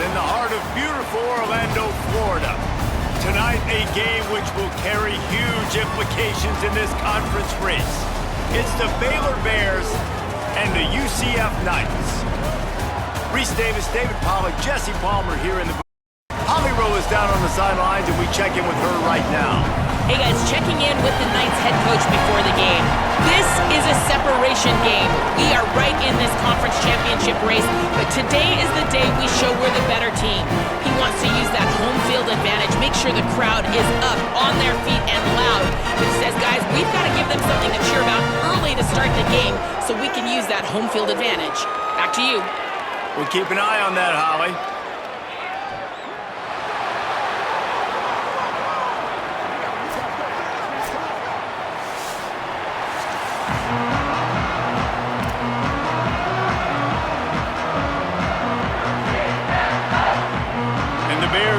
in the heart of beautiful Orlando, Florida. Tonight, a game which will carry huge implications in this conference race. It's the Baylor Bears and the UCF Knights. Reese Davis, David Pollack, Jesse Palmer here in the booth. Holly Rowe is down on the sidelines, and we check in with her right now. Hey guys, checking in with the Knights head coach before the game. This is a separation game. We are right in this conference championship race, but today is the day we show we're the better team. He wants to use that home field advantage, make sure the crowd is up, on their feet, and loud. He says, guys, we've got to give them something to cheer about early to start the game so we can use that home field advantage. Back to you. We'll keep an eye on that, Holly.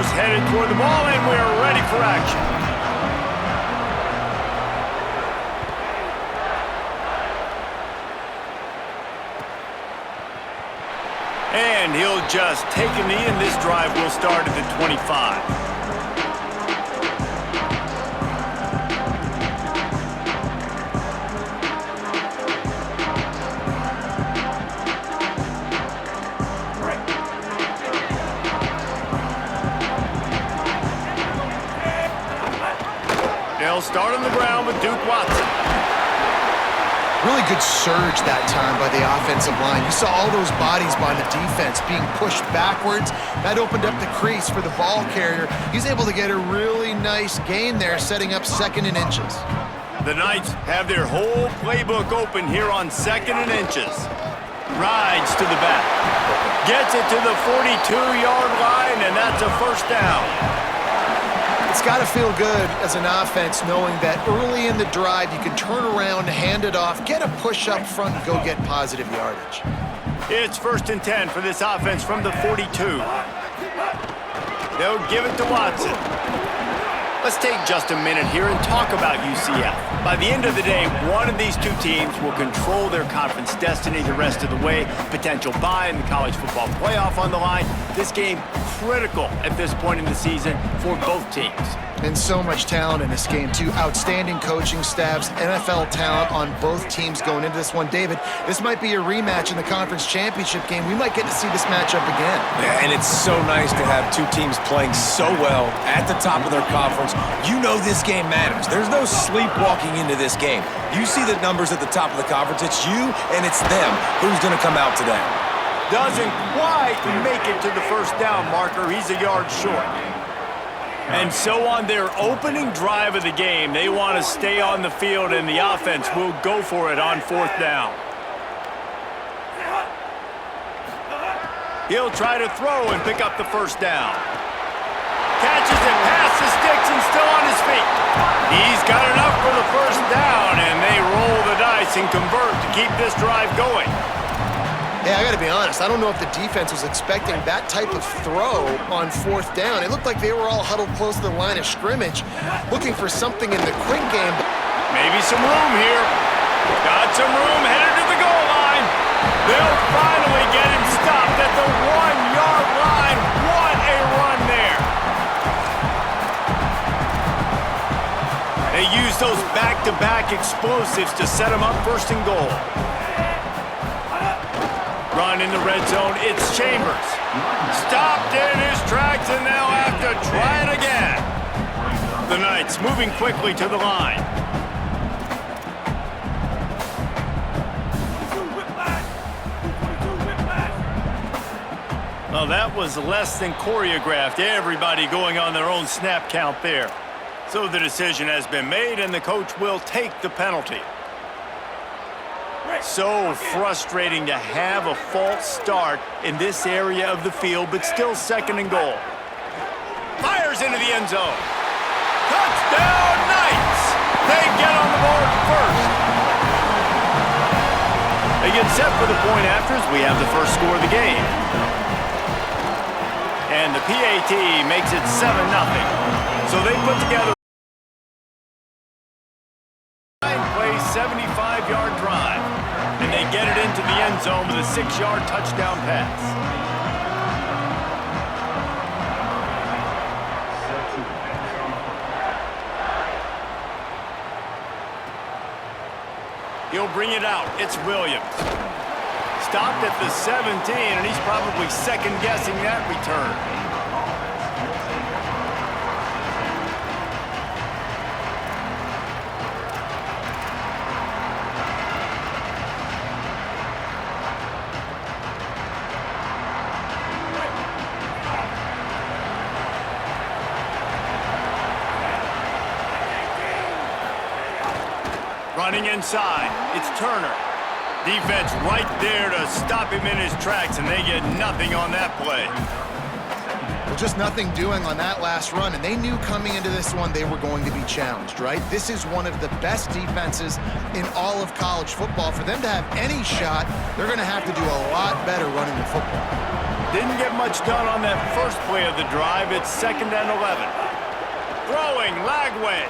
Headed toward the ball, and we're ready for action. And he'll just take a knee, and this drive will start at the 25. They'll start on the ground with Duke Watson. Really good surge that time by the offensive line. You saw all those bodies by the defense being pushed backwards. That opened up the crease for the ball carrier. He's able to get a really nice gain there, setting up 2nd and inches. The Knights have their whole playbook open here on 2nd and inches. Rides to the back. Gets it to the 42-yard line, and that's a first down. It's got to feel good as an offense knowing that early in the drive you can turn around, hand it off, get a push up front, and go get positive yardage. It's 1st and 10 for this offense from the 42. They'll give it to Watson. Let's take just a minute here and talk about UCF. By the end of the day, one of these two teams will control their conference destiny the rest of the way. Potential bye in the college football playoff on the line. This game critical at this point in the season for both teams. And so much talent in this game, too. Outstanding coaching staffs, NFL talent on both teams going into this one. David, this might be a rematch in the conference championship game. We might get to see this matchup again. Yeah, and it's so nice to have two teams playing so well at the top of their conference. You know this game matters. There's no sleepwalking into this game. You see the numbers at the top of the conference. It's you and it's them. Who's going to come out today? Doesn't quite make it to the first down marker. He's a yard short. And so on their opening drive of the game, they want to stay on the field, and the offense will go for it on 4th down. He'll try to throw and pick up the first down. Catches it past the sticks and still on his feet. He's got enough for the first down, and they roll the dice and convert to keep this drive going. Yeah, I got to be honest. I don't know if the defense was expecting that type of throw on 4th down. It looked like they were all huddled close to the line of scrimmage, looking for something in the quick game. Maybe some room here. Got some room headed to the goal line. They'll finally get him stopped at the 1-yard line. What a run there. They use those back-to-back explosives to set him up 1st and goal. Run in the red zone, it's Chambers. Stopped in his tracks, and they'll have to try it again. The Knights moving quickly to the line. Well, that was less than choreographed. Everybody going on their own snap count there. So the decision has been made, and the coach will take the penalty. So frustrating to have a false start in this area of the field, but still 2nd and goal. Fires into the end zone. Touchdown, Knights! They get on the board first. They get set for the point afters. We have the first score of the game. And the PAT makes it 7-0. So they put together a 75-yard drive. And they get it into the end zone with a 6-yard touchdown pass. He'll bring it out. It's Williams. Stopped at the 17, and he's probably second-guessing that return. Running inside, it's Turner. Defense right there to stop him in his tracks, and they get nothing on that play. Well, just nothing doing on that last run, and they knew coming into this one they were going to be challenged, right? This is one of the best defenses in all of college football. For them to have any shot, they're going to have to do a lot better running the football. Didn't get much done on that first play of the drive. It's 2nd and 11. Throwing, Lagway.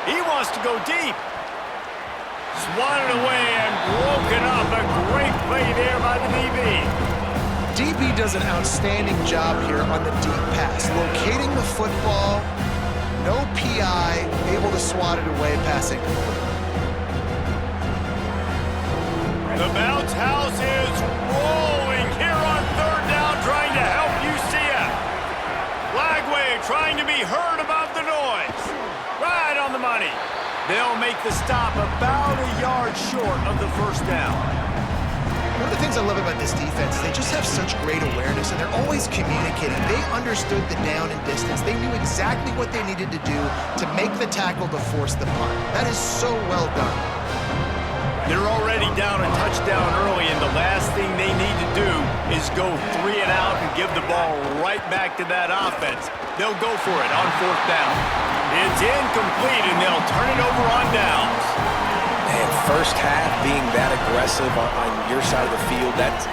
He wants to go deep. Swatted away and broken up. A great play there by the DB. DB does an outstanding job here on the deep pass. Locating the football, no PI, able to swat it away, passing. The bounce house is rolling here on 3rd down, trying to help UCF. Lagway trying to be heard above the noise. Right on the money. They'll make the stop about a yard short of the 1st down. One of the things I love about this defense is they just have such great awareness, and they're always communicating. They understood the down and distance. They knew exactly what they needed to do to make the tackle to force the punt. That is so well done. They're already down a touchdown early, and the last thing they need to do is go 3 and out and give the ball right back to that offense. They'll go for it on 4th down. It's incomplete, and they'll turn it over on downs. Man, first half being that aggressive on your side of the field, that's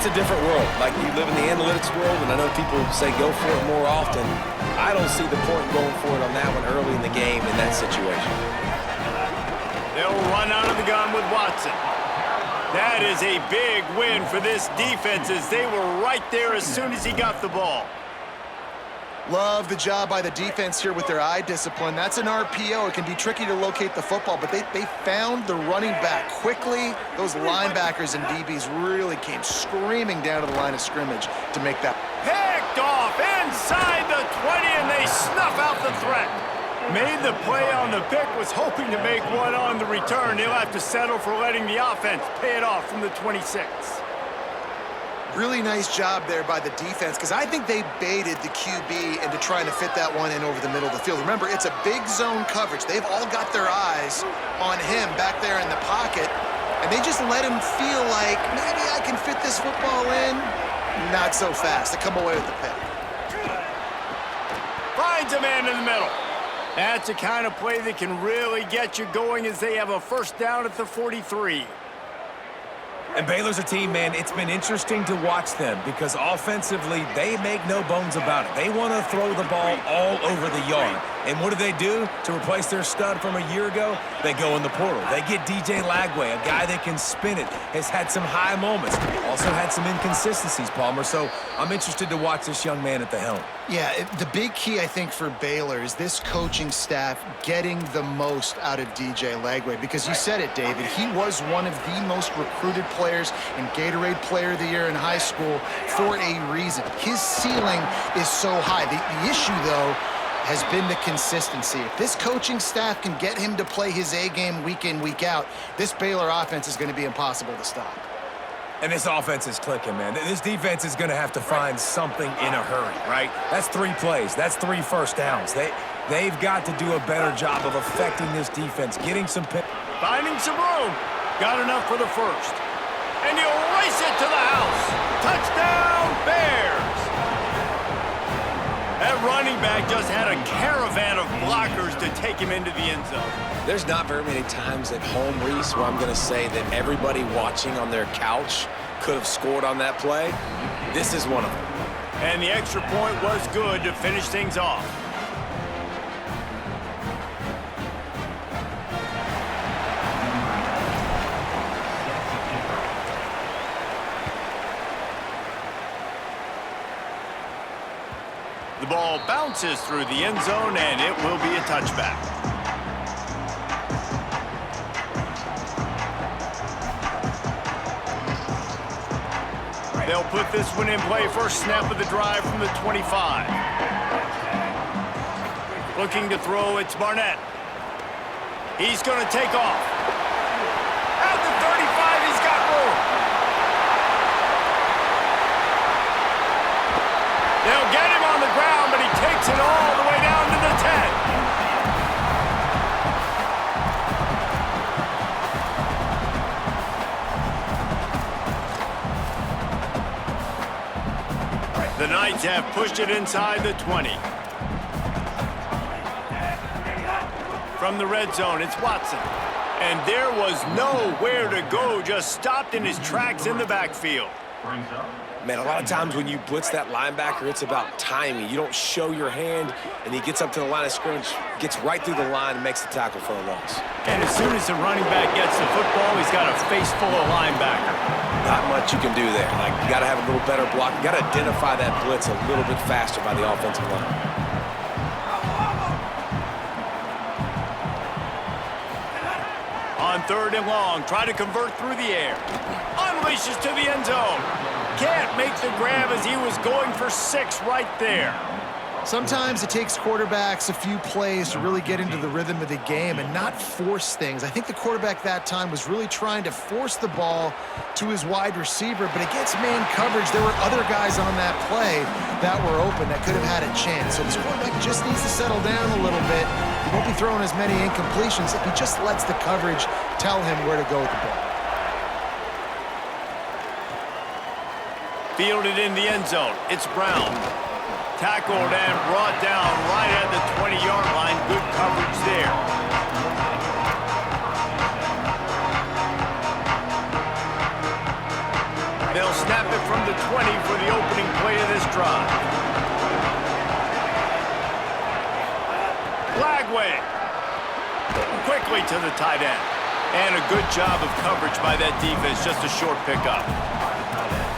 a different world. Like, you live in the analytics world, and I know people say go for it more often. I don't see the point in going for it on that one early in the game in that situation. They'll run out of the gun with Watson. That is a big win for this defense, as they were right there as soon as he got the ball. Love the job by the defense here with their eye discipline. That's an RPO. It can be tricky to locate the football, but they found the running back quickly. Those linebackers and DBs really came screaming down to the line of scrimmage to make that. Picked off inside the 20, and they snuff out the threat. Made the play on the pick, was hoping to make one on the return. They'll have to settle for letting the offense pay it off from the 26. Really nice job there by the defense, because I think they baited the QB into trying to fit that one in over the middle of the field. Remember, it's a big zone coverage. They've all got their eyes on him back there in the pocket, and they just let him feel like, maybe I can fit this football in. Not so fast. They come away with the pick. Finds a man in the middle. That's the kind of play that can really get you going, as they have a 1st down at the 43. And Baylor's a team, man, it's been interesting to watch them because offensively, they make no bones about it. They want to throw the ball all over the yard. And what do? To replace their stud from a year ago, they go in the portal. They get DJ Lagway, a guy that can spin it, has had some high moments, also had some inconsistencies, Palmer. So I'm interested to watch this young man at the helm. Yeah, the big key, I think, for Baylor is this coaching staff getting the most out of DJ Lagway, because you said it, David. He was one of the most recruited players and Gatorade Player of the Year in high school for a reason. His ceiling is so high. The issue, though, has been the consistency. If this coaching staff can get him to play his A game week in, week out, this Baylor offense is going to be impossible to stop. And this offense is clicking, man. This defense is going to have to find something in a hurry, right? That's 3 plays. That's 3 1st downs. They've got to do a better job of affecting this defense, getting some pin. Finding some room. Got enough for the 1st. And he'll race it to the house. Touchdown, Bears. That running back just had a caravan of blockers to take him into the end zone. There's not very many times at home, Reese, where I'm going to say that everybody watching on their couch could have scored on that play. This is one of them. And the extra point was good to finish things off. The ball bounces through the end zone, and it will be a touchback. They'll put this one in play. First snap of the drive from the 25. Looking to throw, it's Barnett. He's going to take off. At the 35, he's got room. They'll get him on the ground, but he takes it all the way down to the 10. The Knights have pushed it inside the 20. From the red zone, it's Watson. And there was nowhere to go, just stopped in his tracks in the backfield. Man, a lot of times when you blitz that linebacker, it's about timing. You don't show your hand, and he gets up to the line of scrimmage, gets right through the line, and makes the tackle for a loss. And as soon as the running back gets the football, he's got a face full of linebacker. Not much you can do there. Like, you got to have a little better block. You got to identify that blitz a little bit faster by the offensive line. On 3rd and long, try to convert through the air. Unleashes to the end zone. Can't make the grab as he was going for 6 right there. Sometimes it takes quarterbacks a few plays to really get into the rhythm of the game and not force things. I think the quarterback that time was really trying to force the ball to his wide receiver, but against man coverage, there were other guys on that play that were open that could have had a chance. So this quarterback just needs to settle down a little bit. He won't be throwing as many incompletions if he just lets the coverage tell him where to go with the ball. Fielded in the end zone. It's Brown. Tackled and brought down right at the 20-yard line. Good coverage there. They'll snap it from the 20 for the opening play of this drive. Flagway. Quickly to the tight end. And a good job of coverage by that defense. Just a short pickup.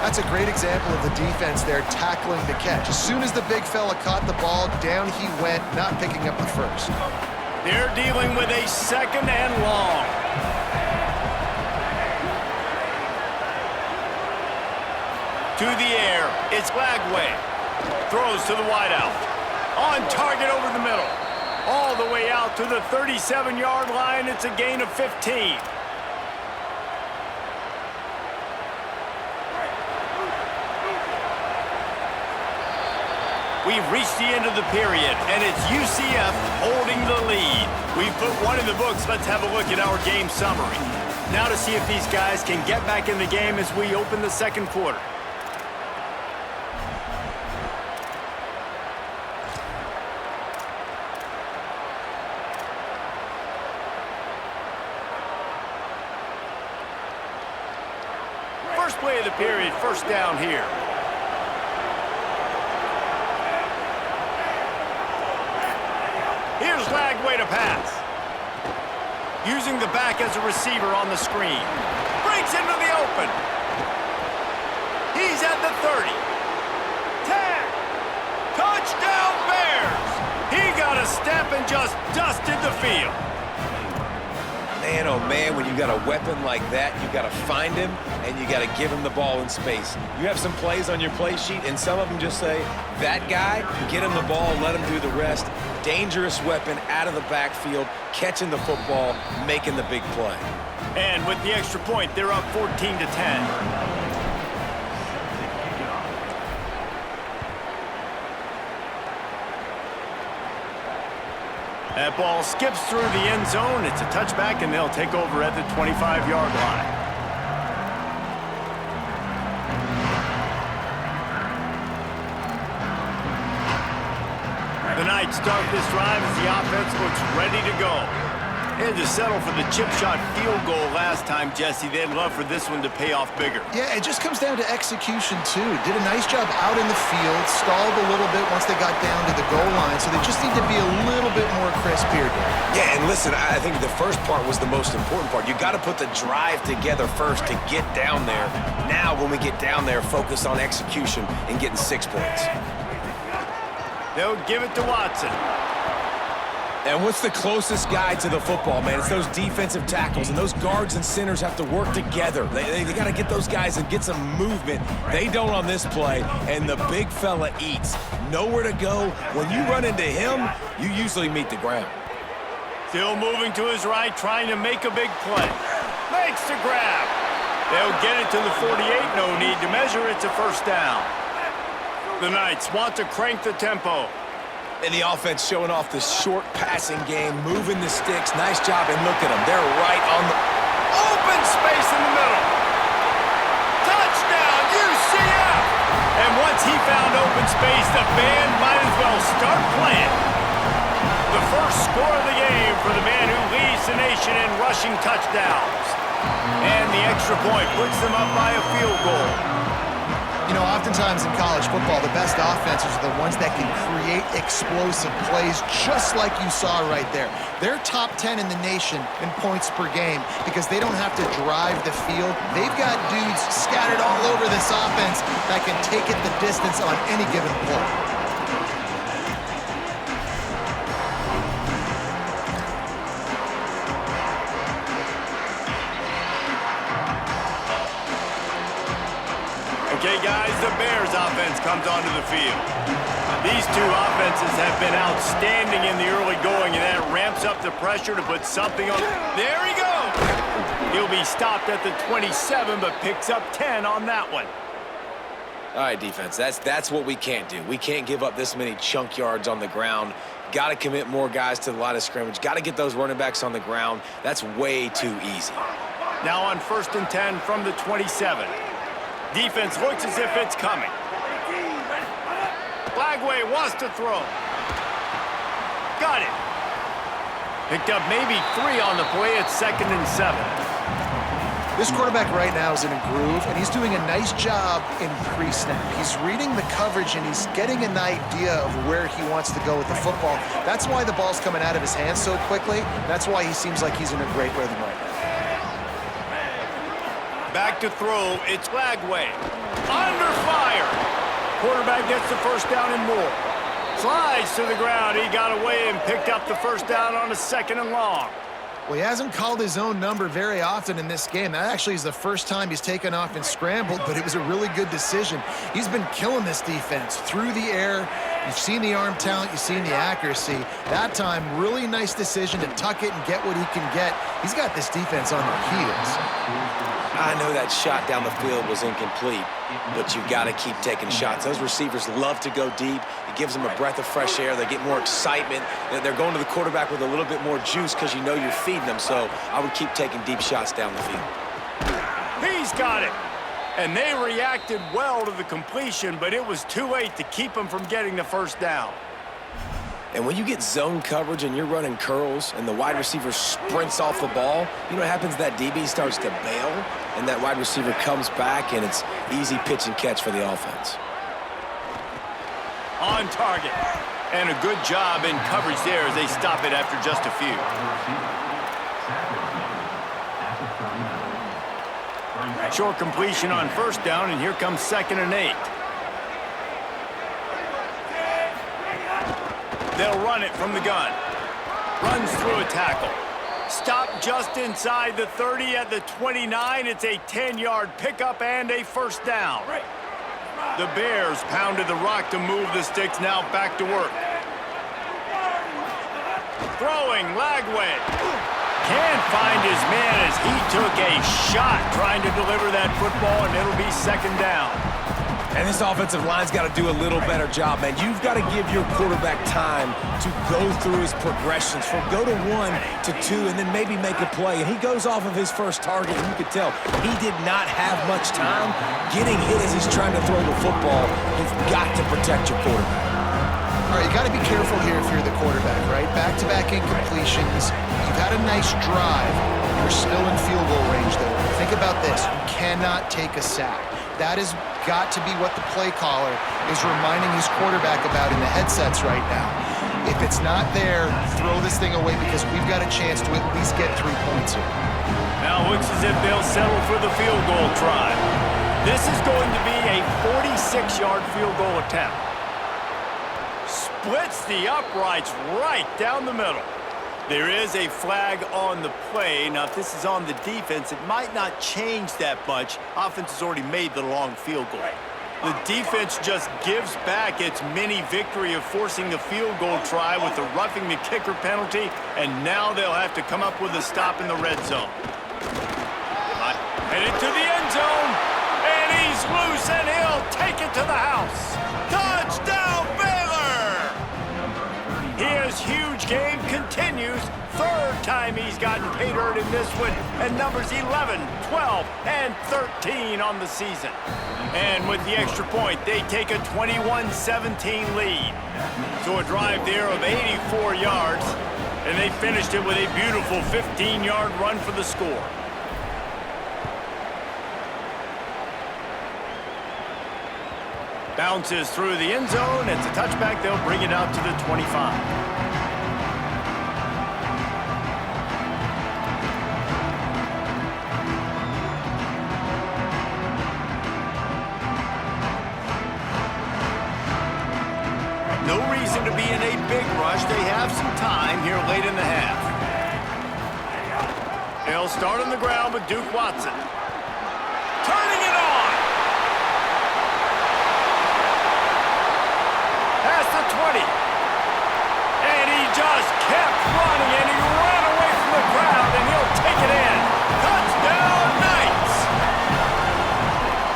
That's a great example of the defense there tackling the catch. As soon as the big fella caught the ball, down he went, not picking up the first. They're dealing with a 2nd and long. To the air, it's Flagway. Throws to the wideout. On target over the middle. All the way out to the 37-yard line. It's a gain of 15. We've reached the end of the period, and it's UCF holding the lead. We've put one in the books. Let's have a look at our game summary. Now to see if these guys can get back in the game as we open the 2nd quarter. First play of the period, first down here. Here's Flagway to pass. Using the back as a receiver on the screen. Breaks into the open. He's at the 30. 10. Touchdown Bears. He got a step and just dusted the field. Man, oh man, when you got a weapon like that, you got to find him and you got to give him the ball in space. You have some plays on your play sheet, and some of them just say, that guy, get him the ball, let him do the rest. Dangerous weapon out of the backfield, catching the football, making the big play. And with the extra point, they're up 14-10. That ball skips through the end zone. It's a touchback, and they'll take over at the 25-yard line. The Knights start this drive as the offense looks ready to go. They had to settle for the chip shot field goal last time, Jesse. They'd love for this one to pay off bigger. Yeah, it just comes down to execution, too. Did a nice job out in the field, stalled a little bit once they got down to the goal line, so they just need to be a little bit more crisp here, Dan. Yeah, and listen, I think the first part was the most important part. You got to put the drive together first to get down there. Now, when we get down there, focus on execution and getting 6 points. They'll give it to Watson. And what's the closest guy to the football, man? It's those defensive tackles, and those guards and centers have to work together. They got to get those guys and get some movement. They don't on this play, and the big fella eats. Nowhere to go. When you run into him, you usually meet the ground. Still moving to his right, trying to make a big play. Makes the grab. They'll get it to the 48. No need to measure. It's a first down. The Knights want to crank the tempo. And the offense showing off the short passing game, moving the sticks. Nice job, and look at them. They're right on the open space in the middle. Touchdown, UCF! And once he found open space, the band might as well start playing. The first score of the game for the man who leads the nation in rushing touchdowns. And the extra point puts them up by a field goal. You know, oftentimes in college football, the best offenses are the ones that can create explosive plays, just like you saw right there. They're top 10 in the nation in points per game because they don't have to drive the field. They've got dudes scattered all over this offense that can take it the distance on any given play. Okay, guys, the Bears offense comes onto the field. These two offenses have been outstanding in the early going, and that ramps up the pressure to put something on. There he goes! He'll be stopped at the 27, but picks up 10 on that one. All right, defense, that's what we can't do. We can't give up this many chunk yards on the ground. Got to commit more guys to the line of scrimmage. Got to get those running backs on the ground. That's way too easy. Now on 1st and 10 from the 27. Defense looks as if it's coming. Flagway wants to throw. Got it. Picked up maybe 3 on the play at 2nd and 7. This quarterback right now is in a groove, and he's doing a nice job in pre-snap. He's reading the coverage, and he's getting an idea of where he wants to go with the football. That's why the ball's coming out of his hands so quickly. That's why he seems like he's in a great rhythm right now. Back to throw, it's Flagway. Under fire. Quarterback gets the first down and more. Slides to the ground. He got away and picked up the first down on a 2nd and long. Well, he hasn't called his own number very often in this game. That actually is the first time he's taken off and scrambled, but it was a really good decision. He's been killing this defense through the air. You've seen the arm talent, you've seen the accuracy. That time, really nice decision to tuck it and get what he can get. He's got this defense on their heels. I know that shot down the field was incomplete, but you got to keep taking shots. Those receivers love to go deep. It gives them a breath of fresh air. They get more excitement. They're going to the quarterback with a little bit more juice because you know you're feeding them. So I would keep taking deep shots down the field. He's got it. And they reacted well to the completion, but it was too late to keep him from getting the first down. And when you get zone coverage and you're running curls and the wide receiver sprints off the ball, you know what happens? That DB starts to bail, and that wide receiver comes back, and it's easy pitch and catch for the offense. On target. And a good job in coverage there as they stop it after just a few. Short completion on 1st down, and here comes 2nd and 8. They'll run it from the gun. Runs through a tackle. Stopped just inside the 30 at the 29. It's a 10-yard pickup and a first down. The Bears pounded the rock to move the sticks, now back to work. Throwing, Lagway. Can't find his man as he took a shot trying to deliver that football, and it'll be 2nd down. And this offensive line's got to do a little better job, man. You've got to give your quarterback time to go through his progressions from go to 1 to 2 and then maybe make a play. And he goes off of his first target, and you could tell he did not have much time getting hit as he's trying to throw the football. You've got to protect your quarterback. All right, you got to be careful here if you're the quarterback, right? Back-to-back incompletions. You've had a nice drive. You're still in field goal range, though. Think about this. You cannot take a sack. That has got to be what the play caller is reminding his quarterback about in the headsets right now. If it's not there, throw this thing away because we've got a chance to at least get 3 points here. Now it looks as if they'll settle for the field goal try. This is going to be a 46-yard field goal attempt. splits the uprights right down the middle. There is a flag on the play. Now, if this is on the defense, it might not change that much. Offense has already made the long field goal. The defense just gives back its mini victory of forcing the field goal try with the roughing the kicker penalty, and now they'll have to come up with a stop in the red zone. Headed to the end zone, and he's loose, and he'll take it to the house. Touchdown, Baylor! His huge game continues. Third time he's gotten paid earned in this one, and numbers 11, 12, and 13 on the season. And with the extra point, they take a 21-17 lead. So a drive there of 84 yards, and they finished it with a beautiful 15-yard run for the score. Bounces through the end zone. It's a touchback. They'll bring it out to the 25. No reason to be in a big rush. They have some time here late in the half. They'll start on the ground with Duke Watson. Turning it on! Past the 20. And he just kept running, and he ran away from the crowd, and he'll take it in. Touchdown, Knights!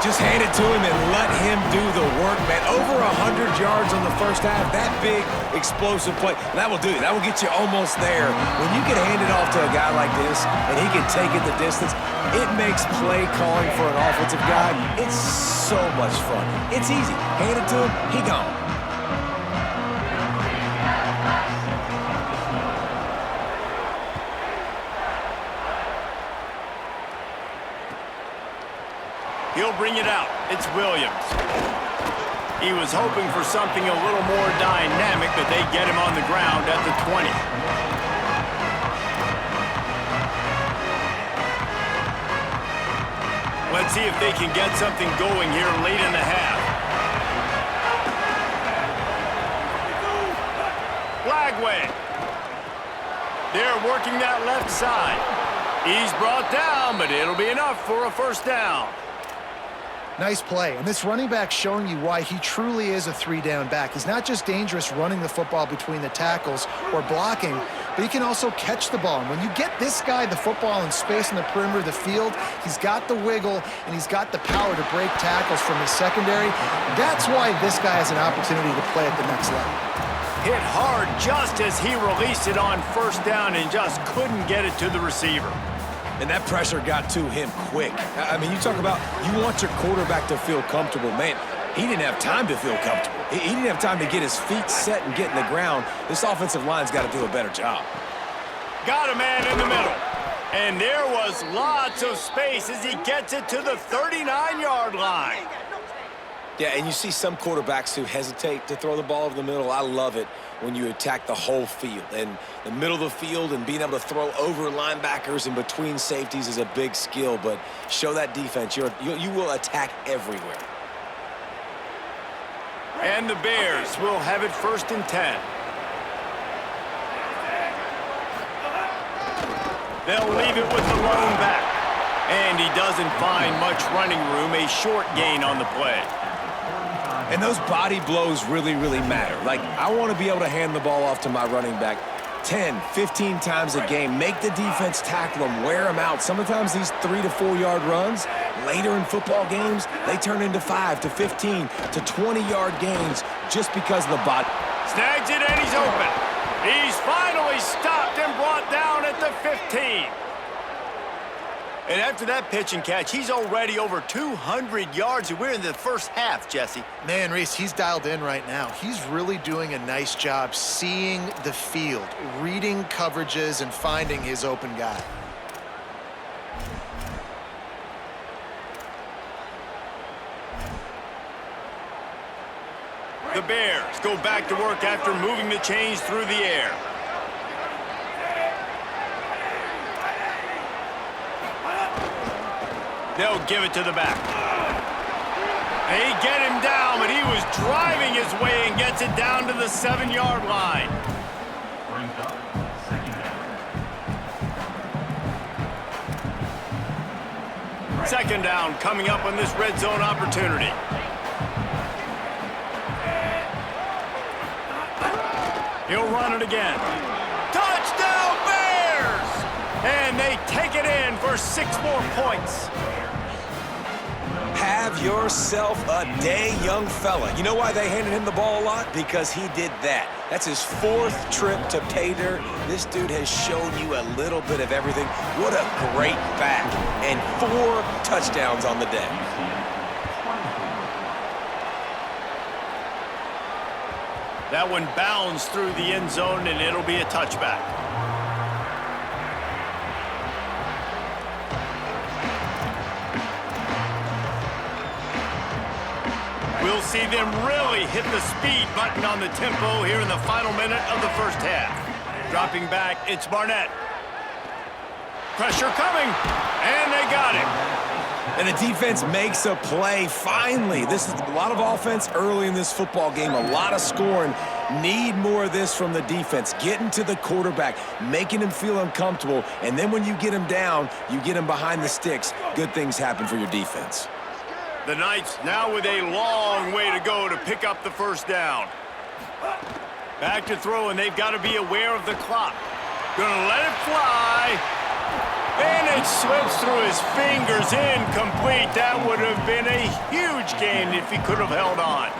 Just hand it to him and let him do the work, man. Over 100 yards on the first half. That big, explosive play. That will do it. That will get you almost there. When you can hand it off to a guy like this and he can take it the distance, it makes play calling for an offensive guy. It's so much fun. It's easy. Hand it to him, he gone. He'll bring it out. It's Williams. He was hoping for something a little more dynamic, but they get him on the ground at the 20. Let's see if they can get something going here late in the half. Flagway. They're working that left side. He's brought down, but it'll be enough for a first down. Nice play, and this running back showing you why he truly is a three-down back. He's not just dangerous running the football between the tackles or blocking, but he can also catch the ball. And when you get this guy the football in space in the perimeter of the field, he's got the wiggle and he's got the power to break tackles from his secondary. That's why this guy has an opportunity to play at the next level. Hit hard just as he released it on first down and just couldn't get it to the receiver. And that pressure got to him quick. I mean, you talk about you want your quarterback to feel comfortable. Man, he didn't have time to feel comfortable. He didn't have time to get his feet set and get in the ground. This offensive line's got to do a better job. Got a man in the middle. And there was lots of space as he gets it to the 39-yard line. Yeah, and you see some quarterbacks who hesitate to throw the ball over the middle. I love it when you attack the whole field. And the middle of the field and being able to throw over linebackers and between safeties is a big skill. But show that defense. You will attack everywhere. And the Bears will have it 1st and 10. They'll leave it with the lone back. And he doesn't find much running room. A short gain on the play. And those body blows really, really matter. Like, I want to be able to hand the ball off to my running back 10, 15 times a game. Make the defense tackle them, wear them out. Sometimes these 3 to 4 yard runs, later in football games, they turn into 5 to 15 to 20-yard gains just because of the body. Snags it and he's open. He's finally stopped and brought down at the 15. And after that pitch and catch, he's already over 200 yards, and we're in the first half, Jesse. Man, Reese, he's dialed in right now. He's really doing a nice job seeing the field, reading coverages, and finding his open guy. The Bears go back to work after moving the chains through the air. They'll give it to the back. They get him down, but he was driving his way and gets it down to the 7-yard line. Second down coming up on this red zone opportunity. He'll run it again. Touchdown Bears! And they take it in for 6 more points. Have yourself a day, young fella. You know why they handed him the ball a lot? Because he did that. That's his 4th trip to pay dirt. This dude has shown you a little bit of everything. What a great back. And 4 touchdowns on the day. That one bounds through the end zone, and it'll be a touchback. We'll see them really hit the speed button on the tempo here in the final minute of the first half. Dropping back, it's Barnett. Pressure coming, and they got him. And the defense makes a play, finally. This is a lot of offense early in this football game, a lot of scoring. Need more of this from the defense. Getting to the quarterback, making him feel uncomfortable, and then when you get him down, you get him behind the sticks. Good things happen for your defense. The Knights now with a long way to go to pick up the first down. Back to throw, and they've got to be aware of the clock. Gonna let it fly. And it slips through his fingers, incomplete. That would have been a huge gain if he could have held on.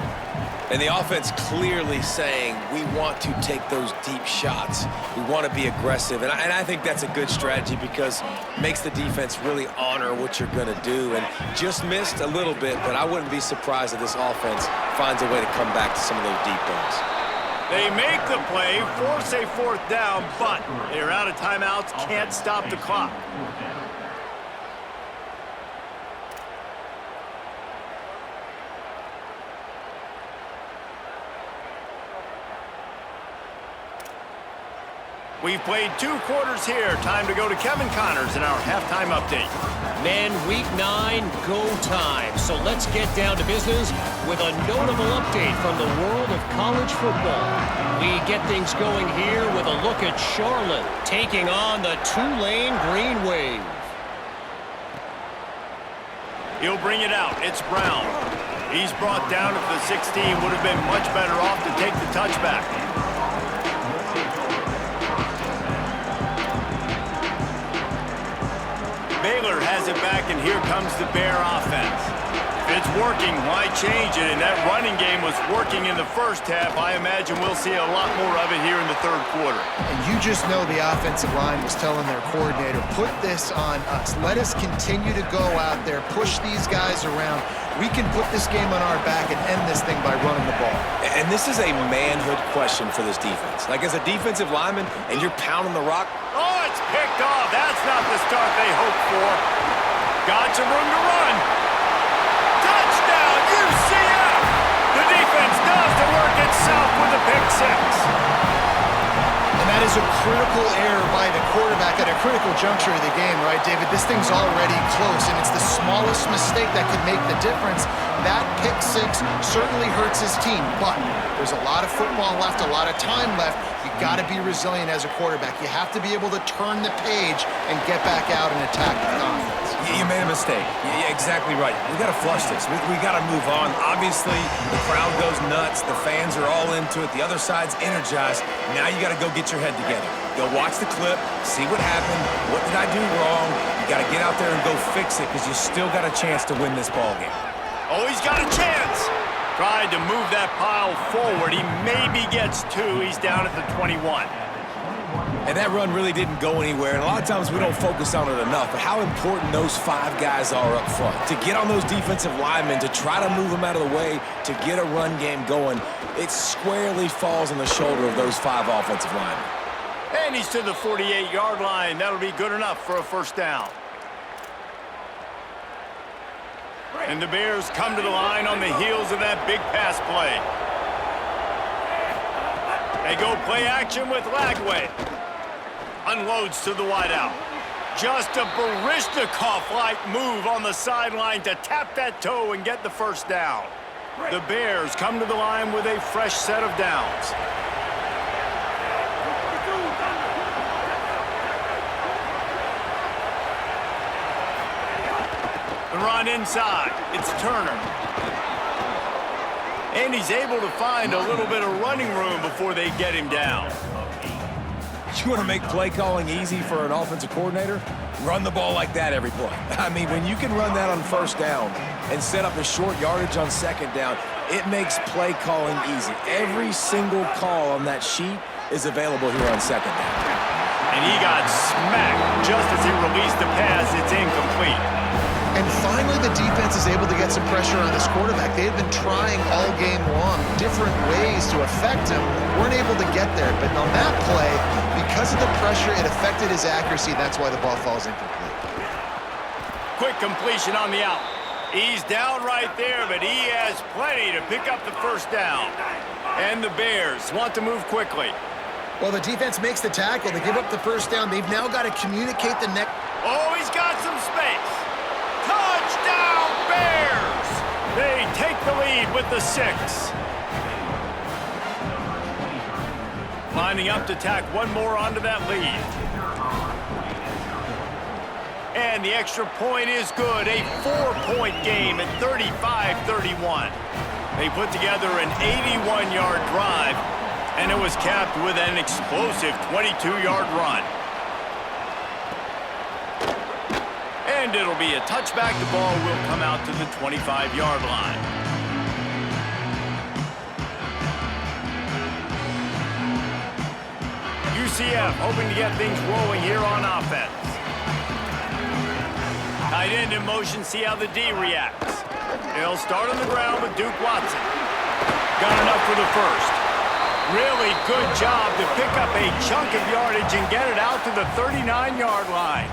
And the offense clearly saying, we want to take those deep shots. We want to be aggressive. And I think that's a good strategy because it makes the defense really honor what you're going to do. And just missed a little bit, but I wouldn't be surprised if this offense finds a way to come back to some of those deep ones. They make the play, force a 4th down, but they're out of timeouts, can't stop the clock. We've played 2 quarters here. Time to go to Kevin Connors in our halftime update. Men, week 9, go time. So let's get down to business with a notable update from the world of college football. We get things going here with a look at Charlotte taking on the Tulane Green Wave. He'll bring it out. It's Brown. He's brought down at the 16. Would have been much better off to take the touchback. Baylor has it back, and here comes the Bear offense. If it's working, why change it? And that running game was working in the first half. I imagine we'll see a lot more of it here in the 3rd quarter. And you just know the offensive line was telling their coordinator, put this on us. Let us continue to go out there, push these guys around. We can put this game on our back and end this thing by running the ball. And this is a manhood question for this defense. Like, as a defensive lineman, and you're pounding the rock. Oh, it's picked off. That's not the start they hoped for. Got some room to run. Touchdown, UCF! The defense does the work itself with a pick 6. And that is a critical error by the quarterback at a critical juncture of the game, right, David? This thing's already close, and it's the smallest mistake that could make the difference. That pick 6 certainly hurts his team, but there's a lot of football left, a lot of time left. You got to be resilient as a quarterback. You have to be able to turn the page and get back out and attack the offense. You made a mistake. Yeah, exactly right. We got to flush this. We got to move on. Obviously, the crowd goes nuts. The fans are all into it. The other side's energized. Now you got to go get your head together. Go watch the clip, see what happened. What did I do wrong? You got to get out there and go fix it because you still got a chance to win this ball game. Oh, he's got a chance. Tried to move that pile forward. He maybe gets 2. He's down at the 21. And that run really didn't go anywhere, and a lot of times we don't focus on it enough, but how important those 5 guys are up front. To get on those defensive linemen, to try to move them out of the way, to get a run game going, it squarely falls on the shoulder of those 5 offensive linemen. And he's to the 48-yard line. That'll be good enough for a first down. And the Bears come to the line on the heels of that big pass play. They go play action with Lagway. Unloads to the wideout. Just a Baryshnikov-like move on the sideline to tap that toe and get the first down. The Bears come to the line with a fresh set of downs. The run inside. It's Turner. And he's able to find a little bit of running room before they get him down. You want to make play calling easy for an offensive coordinator? Run the ball like that every play. I mean, when you can run that on first down and set up a short yardage on second down, it makes play calling easy. Every single call on that sheet is available here on second down. And he got smacked just as he released the pass. It's incomplete. And finally, the defense is able to get some pressure on this quarterback. They had been trying all game long, different ways to affect him. Weren't able to get there. But on that play, because of the pressure, it affected his accuracy. That's why the ball falls incomplete. Quick completion on the out. He's down right there, but he has plenty to pick up the first down. And the Bears want to move quickly. Well, the defense makes the tackle. They give up the first down. They've now got to communicate the next. Oh, he's got some space. Touchdown, Bears! They take the lead with the 6. Lining up to tack one more onto that lead. And the extra point is good. A 4-point game at 35-31. They put together an 81-yard drive, and it was capped with an explosive 22-yard run. And it'll be a touchback. The ball will come out to the 25-yard line. UCF hoping to get things rolling here on offense. Tight end in motion, see how the D reacts. They'll start on the ground with Duke Watson. Got enough for the first. Really good job to pick up a chunk of yardage and get it out to the 39-yard line.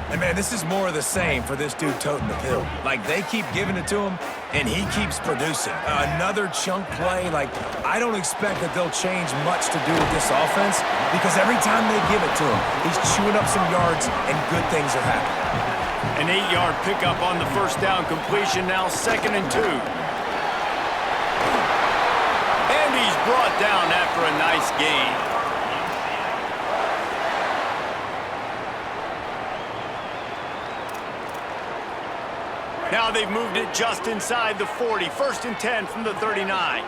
And, man, this is more of the same for this dude toting the pill. Like, they keep giving it to him, and he keeps producing. Another chunk play. Like, I don't expect that they'll change much to do with this offense because every time they give it to him, he's chewing up some yards, and good things are happening. An 8-yard pickup on the first down completion, now 2nd and 2. And he's brought down after a nice gain. Now they've moved it just inside the 40. 1st and 10 from the 39.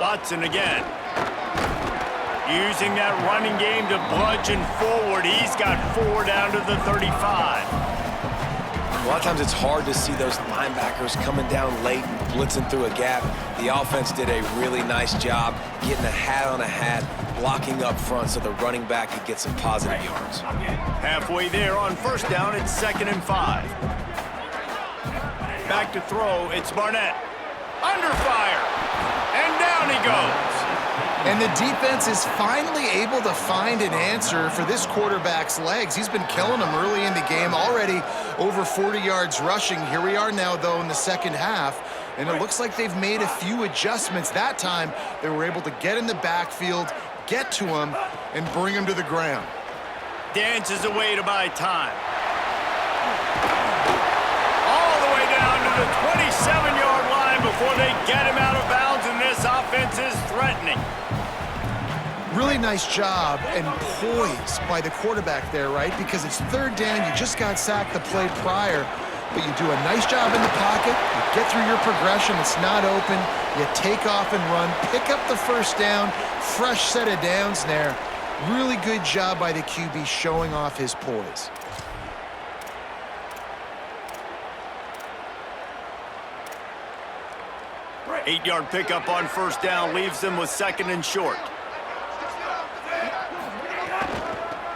Watson again. Using that running game to bludgeon forward. He's got 4 down to the 35. A lot of times it's hard to see those linebackers coming down late and blitzing through a gap. The offense did a really nice job getting a hat on a hat, blocking up front so the running back could get some positive yards. Halfway there on first down, it's 2nd and 5. Back to throw, it's Barnett. Under fire, and down he goes. And the defense is finally able to find an answer for this quarterback's legs. He's been killing them early in the game, already over 40 yards rushing. Here we are now, though, in the second half, and it looks like they've made a few adjustments. That time, they were able to get in the backfield, get to him, and bring him to the ground. Dances away to buy time. All the way down to the 27-yard line before they get him out of bounds, and this offense is threatening. Really nice job and poise by the quarterback there, right? Because it's 3rd down, you just got sacked the play prior, but you do a nice job in the pocket, you get through your progression, it's not open, you take off and run, pick up the first down, fresh set of downs there. Really good job by the QB showing off his poise. Eight-yard pickup on first down leaves them with 2nd and short.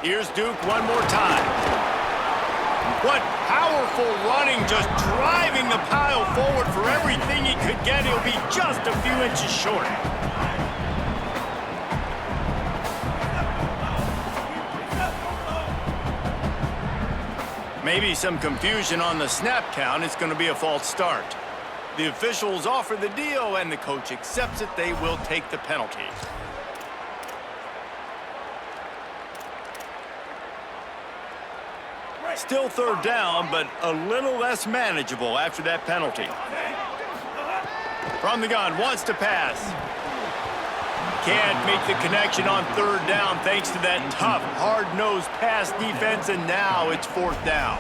Here's Duke one more time. What powerful running, just driving the pile forward for everything he could get. He'll be just a few inches short. Maybe some confusion on the snap count. It's going to be a false start. The officials offer the deal, and the coach accepts it. They will take the penalty. Still third down, but a little less manageable after that penalty. From the gun, wants to pass. Can't make the connection on third down thanks to that tough, hard-nosed pass defense, and now it's fourth down.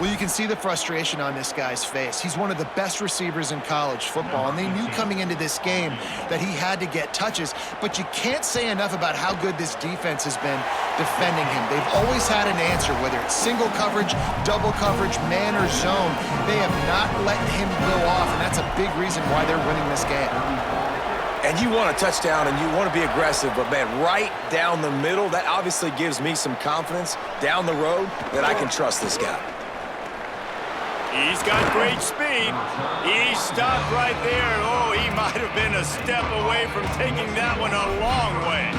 Well, you can see the frustration on this guy's face. He's one of the best receivers in college football, and they knew coming into this game that he had to get touches, but you can't say enough about how good this defense has been defending him. They've always had an answer, whether it's single coverage, double coverage, man or zone. They have not let him go off, and that's a big reason why they're winning this game. And you want a touchdown and you want to be aggressive, but man, right down the middle, that obviously gives me some confidence down the road that I can trust this guy. He's got great speed. He stopped right there. Oh, he might have been a step away from taking that one a long way.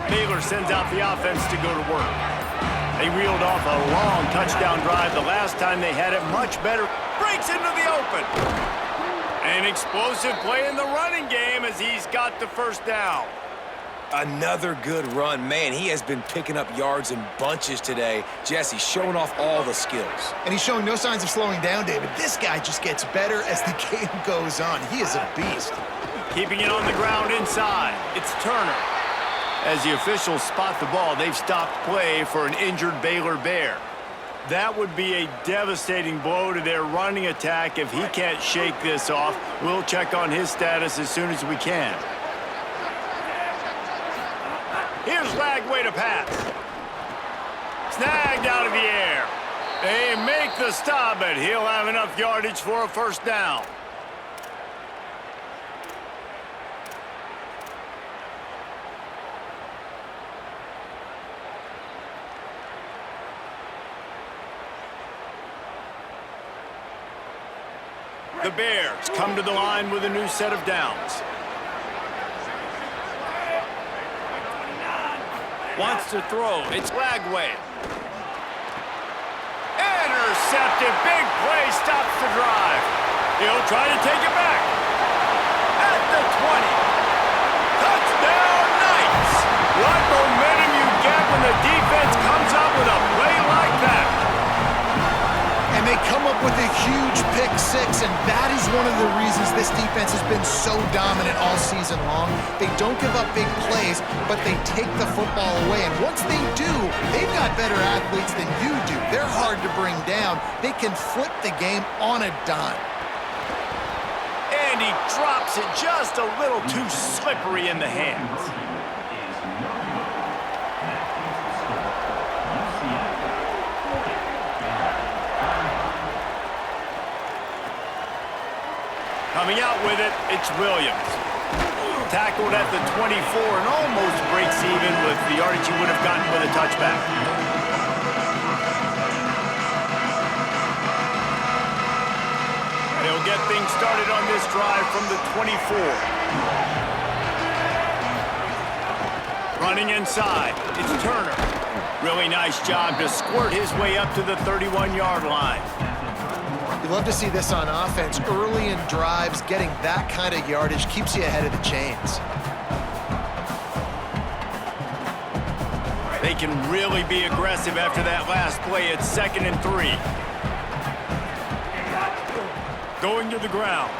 Baylor sends out the offense to go to work. They reeled off a long touchdown drive the last time they had it much better. Breaks into the open. An explosive play in the running game as he's got the first down. Another good run. Man, he has been picking up yards in bunches today. Jesse, showing off all the skills. And he's showing no signs of slowing down, David. This guy just gets better as the game goes on. He is a beast. Keeping it on the ground inside. It's Turner. As the officials spot the ball, they've stopped play for an injured Baylor Bear. That would be a devastating blow to their running attack if he can't shake this off. We'll check on his status as soon as we can. Here's Lagway to pass. Snagged out of the air. They make the stop, but he'll have enough yardage for a first down. The Bears come to the line with a new set of downs. Wants to throw. It's Lagway. Intercepted. Big play stops the drive. He'll try to take it back. At the 20. Touchdown, Knights. What momentum you get when the defense comes up with a play like that. And they come up with a huge pick six, and that is one of the reasons this defense has been so dominant all season long. They don't give up big plays, but they take the football away. And once they do, they've got better athletes than you do. They're hard to bring down. They can flip the game on a dime. And he drops it just a little too slippery in the hands. Coming out with it, it's Williams. Tackled at the 24 and almost breaks even with the yardage he would have gotten with a touchback. They'll get things started on this drive from the 24. Running inside, it's Turner. Really nice job to squirt his way up to the 31-yard line. You love to see this on offense. Early in drives, getting that kind of yardage keeps you ahead of the chains. They can really be aggressive after that last play. It's 2nd and 3. Going to the ground.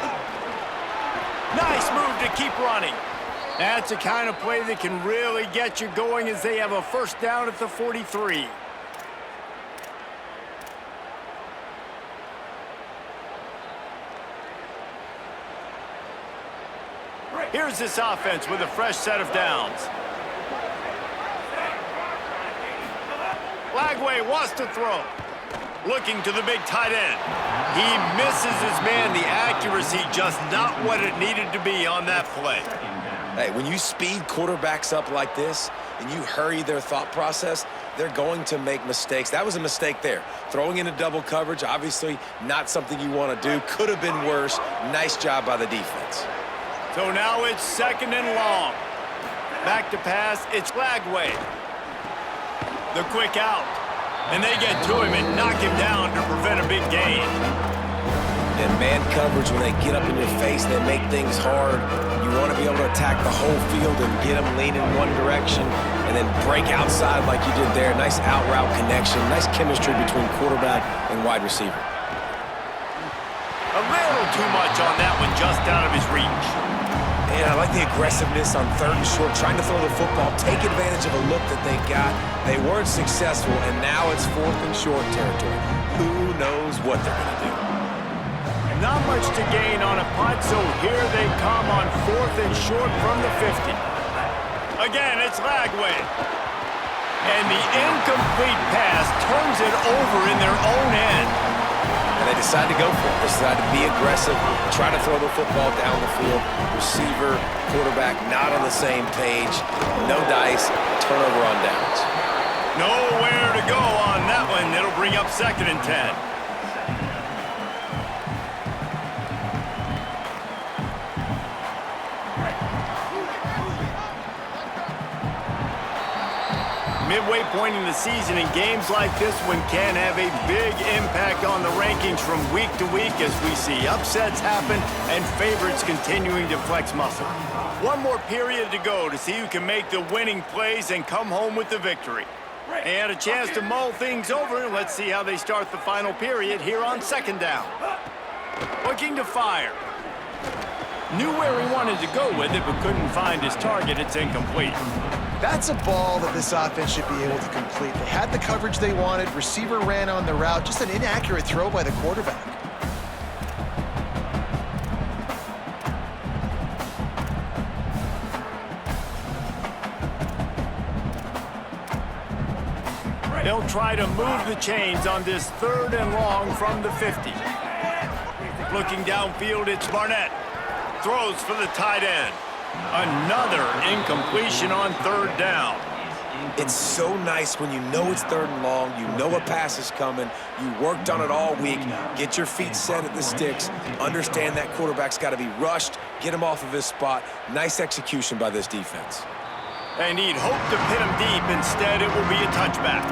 Nice move to keep running. That's the kind of play that can really get you going as they have a first down at the 43. Here's this offense with a fresh set of downs. Lagway wants to throw. Looking to the big tight end. He misses his man. The accuracy just not what it needed to be on that play. Hey, when you speed quarterbacks up like this and you hurry their thought process, they're going to make mistakes. That was a mistake there. Throwing into double coverage, obviously not something you want to do. Could have been worse. Nice job by the defense. So now it's 2nd and long. Back to pass, it's Lagway. The quick out. And they get to him and knock him down to prevent a big gain. And man coverage, when they get up in your face, they make things hard. You want to be able to attack the whole field and get them leaning one direction and then break outside like you did there. Nice out-route connection, nice chemistry between quarterback and wide receiver. A little too much on that one, just out of his reach. And I like the aggressiveness on 3rd and short, trying to throw the football, take advantage of a look that they got. They weren't successful, and now it's 4th and short territory. Who knows what they're going to do? Not much to gain on a punt, so here they come on 4th and short from the 50. Again, it's Lagway. And the incomplete pass turns it over in their own end. And they decide to go for it. They decide to be aggressive, try to throw the football down the field. Receiver, quarterback, not on the same page. No dice, turnover on downs. Nowhere to go on that one. It'll bring up 2nd and 10. Midway point in the season, and games like this one can have a big impact on the rankings from week to week as we see upsets happen and favorites continuing to flex muscle. One more period to go to see who can make the winning plays and come home with the victory. And a chance to mull things over. Let's see how they start the final period here on 2nd down. Looking to fire. Knew where he wanted to go with it, but couldn't find his target. It's incomplete. That's a ball that this offense should be able to complete. They had the coverage they wanted. Receiver ran on the route. Just an inaccurate throw by the quarterback. They'll try to move the chains on this 3rd and long from the 50. Looking downfield, it's Barnett. Throws for the tight end. Another incompletion on 3rd down. It's so nice when you know it's 3rd and long, you know a pass is coming, you worked on it all week, get your feet set at the sticks, understand that quarterback's got to be rushed, get him off of his spot. Nice execution by this defense. And he'd hoped to pin him deep. Instead, it will be a touchback.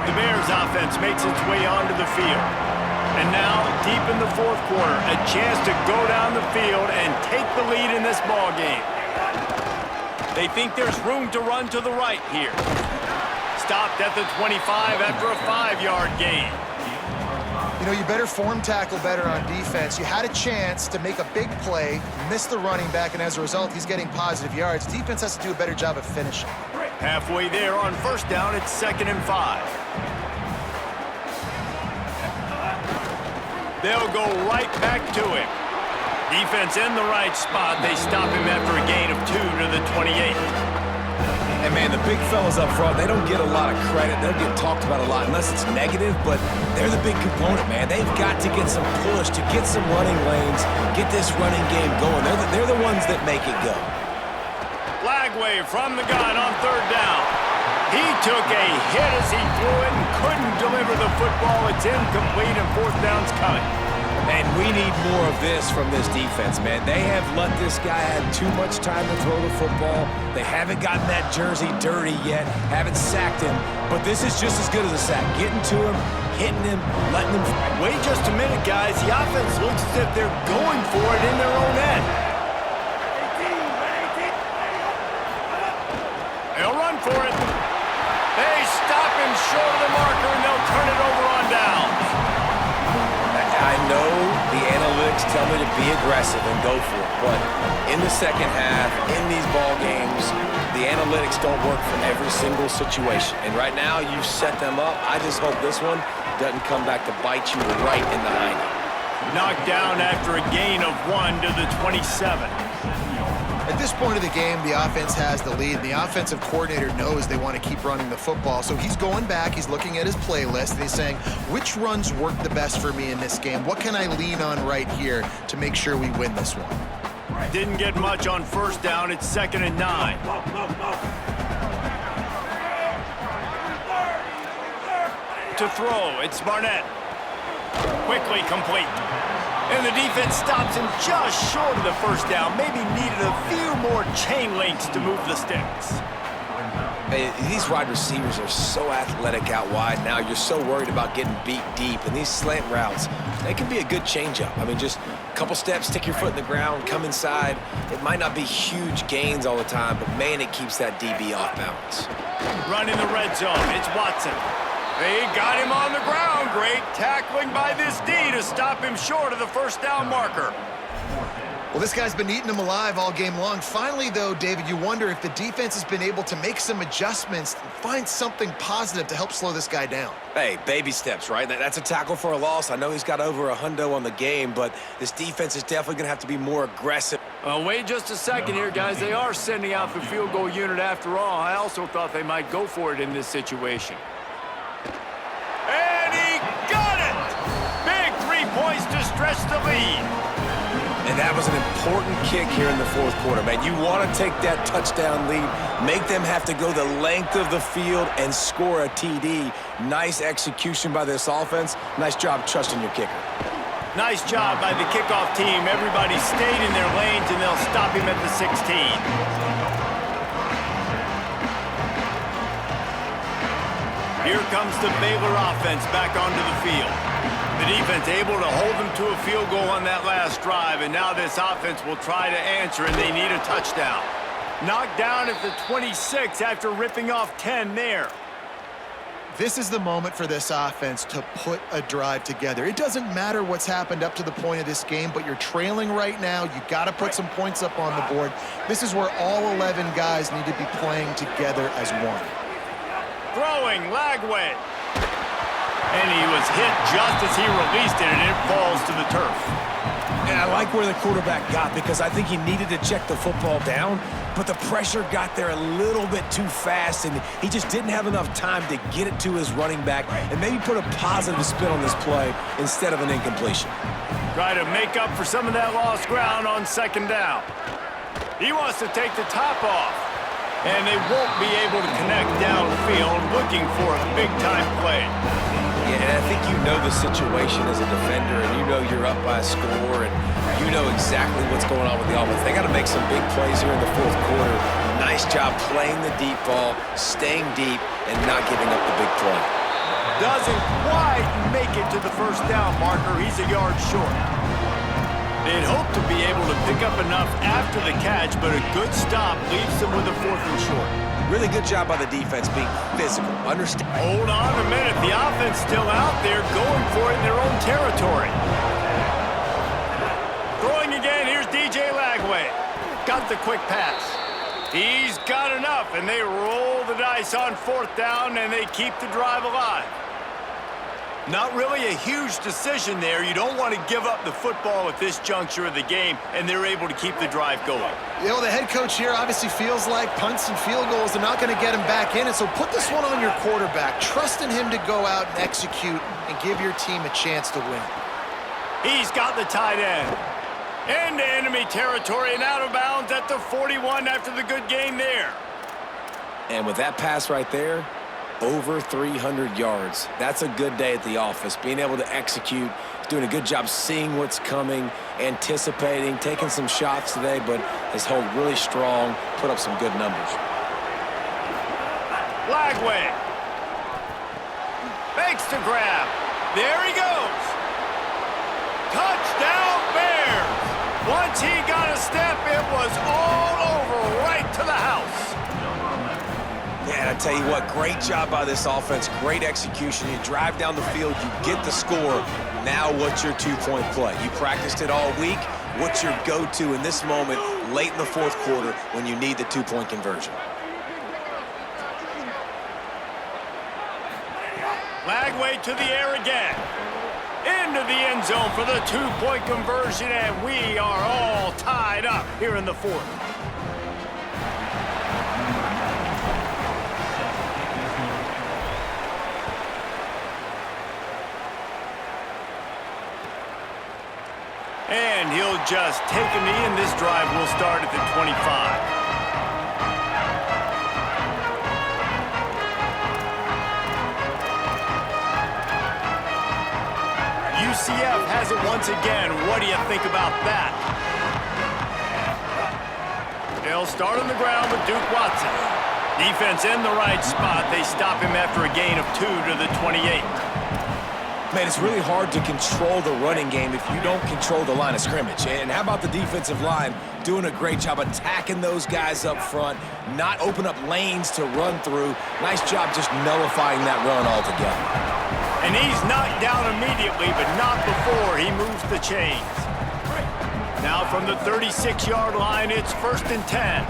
The Bears offense makes its way onto the field. And now, deep in the 4th quarter, a chance to go down the field and take the lead in this ball game. They think there's room to run to the right here. Stopped at the 25 after a 5-yard gain. You know, you better form tackle better on defense. You had a chance to make a big play, miss the running back, and as a result, he's getting positive yards. Defense has to do a better job of finishing. Halfway there on 1st down, it's 2nd and 5. They'll go right back to him. Defense in the right spot. They stop him after a gain of 2 to the 28. And, man, the big fellas up front, they don't get a lot of credit. They'll get talked about a lot unless it's negative, but they're the big component, man. They've got to get some push, to get some running lanes, get this running game going. They're the ones that make it go. Lagway from the gun on 3rd down. He took a hit as he threw it and couldn't deliver the football. It's incomplete and 4th down's coming. And we need more of this from this defense, man. They have let this guy have too much time to throw the football. They haven't gotten that jersey dirty yet, haven't sacked him. But this is just as good as a sack. Getting to him, hitting him, letting him... Wait just a minute, guys. The offense looks as if they're going for it in their own end. They'll run for it. They stop him short of the marker, and they'll turn it over on downs. I know the analytics tell me to be aggressive and go for it, but in the 2nd half, in these ball games, the analytics don't work for every single situation. And right now, you've set them up. I just hope this one doesn't come back to bite you right in the hiney. Knocked down after a gain of 1 to the 27. At this point of the game, the offense has the lead. The offensive coordinator knows they want to keep running the football. So he's going back, he's looking at his playlist, and he's saying, which runs work the best for me in this game? What can I lean on right here to make sure we win this one? Didn't get much on 1st down. It's 2nd and 9. To throw, it's Barnett. Quickly complete. And the defense stops him just short of the first down. Maybe needed a few more chain links to move the sticks. Hey, these wide receivers are so athletic out wide now. You're so worried about getting beat deep. And these slant routes, they can be a good changeup. I mean, just a couple steps, stick your foot in the ground, come inside. It might not be huge gains all the time, but, man, it keeps that DB off balance. Running the red zone, it's Watson. They got him on the ground. Great tackling by this D to stop him short of the first down marker. Well, this guy's been eating them alive all game long. Finally, though, David, you wonder if the defense has been able to make some adjustments and find something positive to help slow this guy down. Hey, baby steps, right? That's a tackle for a loss. I know he's got over $100 on the game, but this defense is definitely going to have to be more aggressive. Wait just a second here, guys. They are sending out the field goal unit after all. I also thought they might go for it in this situation. And he got it! Big 3 points to stretch the lead. And that was an important kick here in the fourth quarter, man. You want to take that touchdown lead, make them have to go the length of the field and score a TD. Nice execution by this offense. Nice job trusting your kicker. Nice job by the kickoff team. Everybody stayed in their lanes, and they'll stop him at the 16. Here comes the Baylor offense back onto the field. The defense able to hold them to a field goal on that last drive, and now this offense will try to answer, and they need a touchdown. Knocked down at the 26 after ripping off 10 there. This is the moment for this offense to put a drive together. It doesn't matter what's happened up to the point of this game, but you're trailing right now. You got to put some points up on the board. This is where all 11 guys need to be playing together as one. Throwing, Lagway. And he was hit just as he released it, and it falls to the turf. And I like where the quarterback got, because I think he needed to check the football down, but the pressure got there a little bit too fast, and he just didn't have enough time to get it to his running back and maybe put a positive spin on this play instead of an incompletion. Try to make up for some of that lost ground on second down. He wants to take the top off, and they won't be able to connect downfield, looking for a big-time play. Yeah, and I think you know the situation as a defender, and you know you're up by a score, and you know exactly what's going on with the offense. They got to make some big plays here in the fourth quarter. Nice job playing the deep ball, staying deep, and not giving up the big play. Doesn't quite make it to the first down marker. He's a yard short. They'd hope to be able to pick up enough after the catch, but a good stop leaves them with a 4th and short. Really good job by the defense being physical. Understand. Hold on a minute. The offense still out there going for it in their own territory. Throwing again. Here's DJ Lagway. Got the quick pass. He's got enough, and they roll the dice on 4th down, and they keep the drive alive. Not really a huge decision there. You don't want to give up the football at this juncture of the game, and they're able to keep the drive going. You know, the head coach here obviously feels like punts and field goals are not going to get him back in it, so put this one on your quarterback. Trust in him to go out and execute and give your team a chance to win. He's got the tight end. Into enemy territory and out of bounds at the 41 after the good game there. And with that pass right there, over 300 yards. That's a good day at the office. Being able to execute, doing a good job seeing what's coming, anticipating, taking some shots today, but has held really strong, put up some good numbers. Lagway. Makes the grab. There he goes. Touchdown Bears. Once he got a step, it was all over right to the house. Yeah, and I tell you what, great job by this offense, great execution. You drive down the field, you get the score. Now what's your two-point play? You practiced it all week. What's your go-to in this moment late in the fourth quarter when you need the two-point conversion? Lagway to the air again. Into the end zone for the two-point conversion, and we are all tied up here in the fourth. And he'll just take a knee, and this drive will start at the 25. UCF has it once again. What do you think about that? They'll start on the ground with Duke Watson. Defense in the right spot. They stop him after a gain of 2 to the 28. Man, it's really hard to control the running game if you don't control the line of scrimmage. And how about the defensive line doing a great job attacking those guys up front, not open up lanes to run through. Nice job just nullifying that run altogether. And he's knocked down immediately, but not before he moves the chains. Now from the 36-yard line, it's 1st and 10.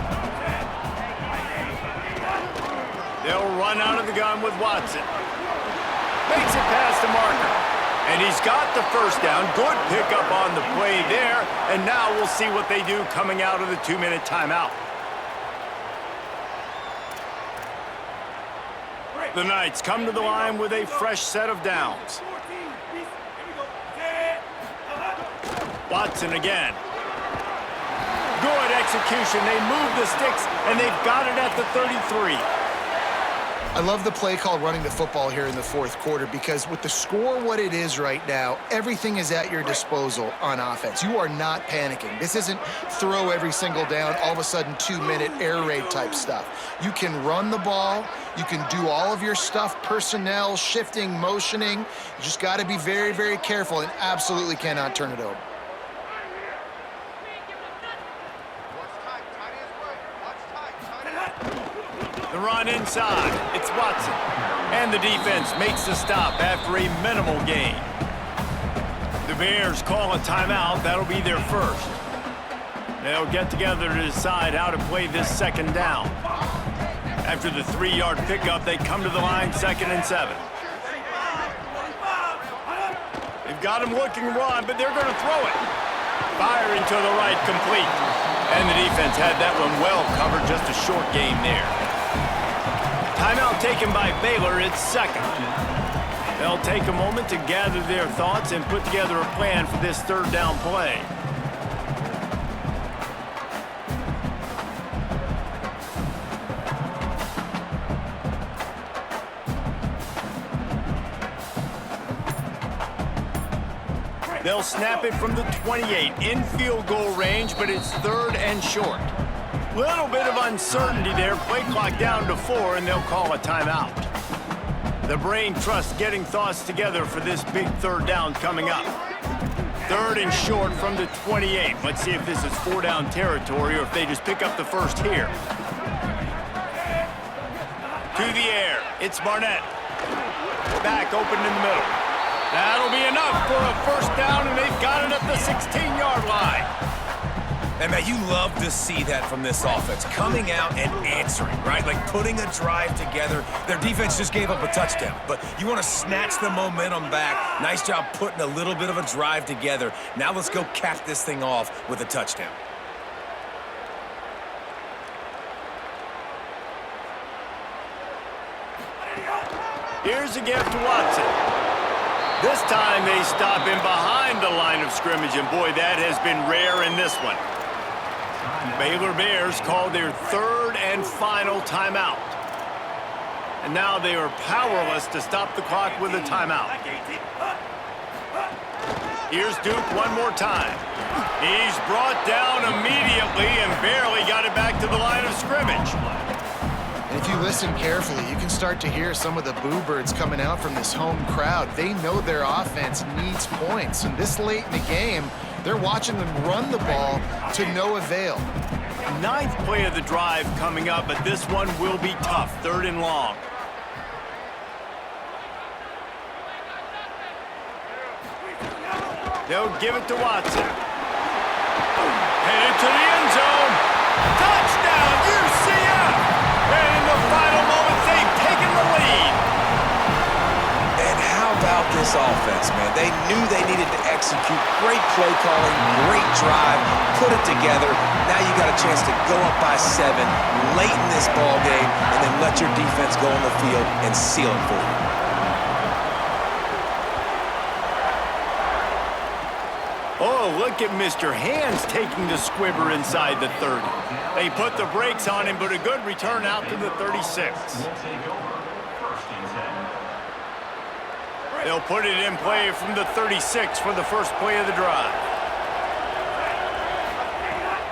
They'll run out of the gun with Watson. Makes it past the marker. And he's got the first down. Good pickup on the play there. And now we'll see what they do coming out of the 2-minute timeout. The Knights come to the line with a fresh set of downs. Watson again. Good execution. They move the sticks, and they've got it at the 33. I love the play call running the football here in the fourth quarter because with the score what it is right now, everything is at your disposal on offense. You are not panicking. This isn't throw every single down, all of a sudden 2-minute air raid type stuff. You can run the ball. You can do all of your stuff, personnel, shifting, motioning. You just got to be very, very careful and absolutely cannot turn it over. The run inside. It's Watson. And the defense makes the stop after a minimal gain. The Bears call a timeout. That'll be their first. They'll get together to decide how to play this second down. After the 3-yard pickup, they come to the line 2nd and 7. They've got him looking run, but they're going to throw it. Firing to the right, complete. And the defense had that one well covered, just a short gain there. Timeout taken by Baylor, it's 2nd. They'll take a moment to gather their thoughts and put together a plan for this 3rd down play. They'll snap it from the 28 in field goal range, but it's 3rd and short. Little bit of uncertainty there. Play clock down to 4, and they'll call a timeout. The brain trust getting thoughts together for this big 3rd down coming up. 3rd and short from the 28. Let's see if this is 4-down territory or if they just pick up the first here. To the air. It's Barnett. Back open in the middle. That'll be enough for a 1st down, and they've got it at the 16-yard line. And, man, you love to see that from this offense, coming out and answering, right? Like putting a drive together. Their defense just gave up a touchdown, but you want to snatch the momentum back. Nice job putting a little bit of a drive together. Now let's go cap this thing off with a touchdown. Here's a gift to Watson. This time they stop him behind the line of scrimmage, and boy, that has been rare in this one. Baylor Bears call their 3rd and final timeout. And now they are powerless to stop the clock with a timeout. Here's Duke one more time. He's brought down immediately and barely got it back to the line of scrimmage. And if you listen carefully, you can start to hear some of the boo birds coming out from this home crowd. They know their offense needs points, and this late in the game, they're watching them run the ball to no avail. 9th play of the drive coming up, but this one will be tough. 3rd and long. They'll give it to Watson. Headed to the end zone. Touchdown, UCF! And in the final moments, they've taken the lead. And how about this offense, man? They knew they needed to execute. Great play calling, great drive, put it together. Now you got a chance to go up by 7 late in this ball game and then let your defense go on the field and seal it for you. Oh, look at Mr. Hands taking the squibber inside the 30. They put the brakes on him, but a good return out to the 36. They'll put it in play from the 36 for the first play of the drive.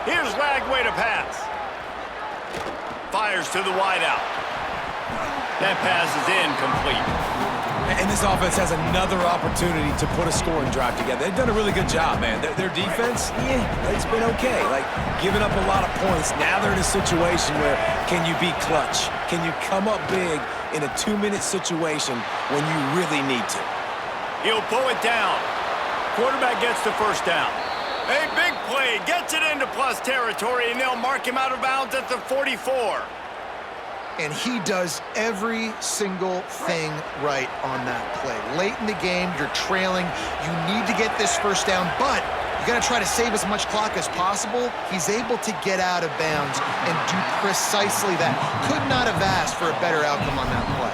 Here's Lagway to pass. Fires to the wideout. That pass is incomplete. And this offense has another opportunity to put a scoring drive together. They've done a really good job, man. Their defense, it's been okay. Like, giving up a lot of points. Now they're in a situation where can you be clutch? Can you come up big in a 2-minute situation when you really need to? He'll pull it down. Quarterback gets the first down. A big play, gets it into plus territory, and they'll mark him out of bounds at the 44. And he does every single thing right on that play. Late in the game, you're trailing. You need to get this first down, but you got to try to save as much clock as possible. He's able to get out of bounds and do precisely that. Could not have asked for a better outcome on that play.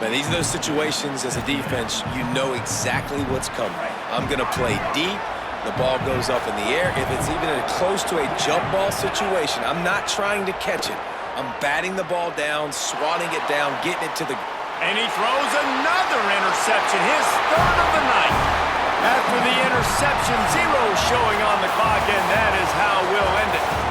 But these are those situations as a defense, you know exactly what's coming. I'm going to play deep. The ball goes up in the air. If it's even close to a jump ball situation, I'm not trying to catch it. I'm batting the ball down, swatting it down, getting it to the... And he throws another interception, his third of the night. After the interception, 0 showing on the clock, and that is how we'll end it.